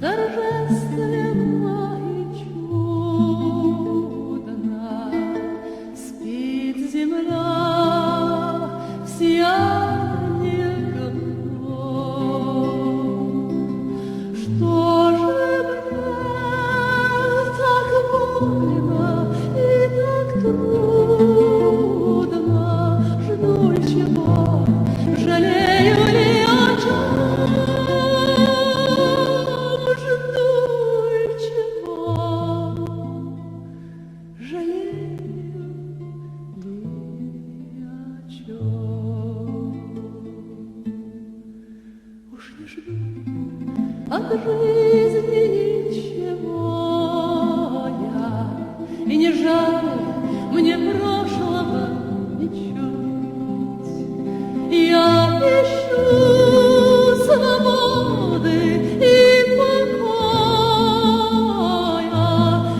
торжественно и чудно спит земля в сиянии голубом. Что же мне так больно и так трудно? Жду ли чего, жалею ли о чем? Жду ли чего, жалею ли о чем? Уж не жду от жизни ничего я, и не жаль мне прошлого ничуть. Я ищу свободы и покоя,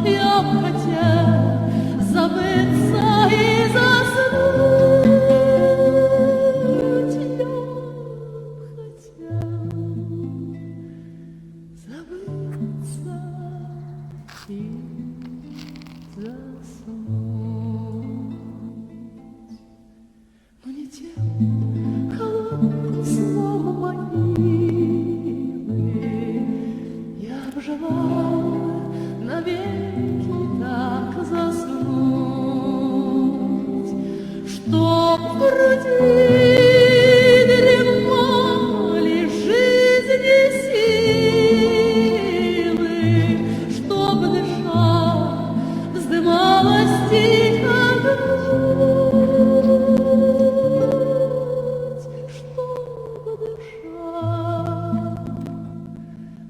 я б хотел забыться и заснуть, я б хотел забыться и заснуть. Но не тем холодным сном могилы я б желала навеки так заснуть, чтоб в груди дремали жизни силы, чтоб дыша вздымалась тихо грудь, чтоб дыша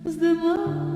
вздымалась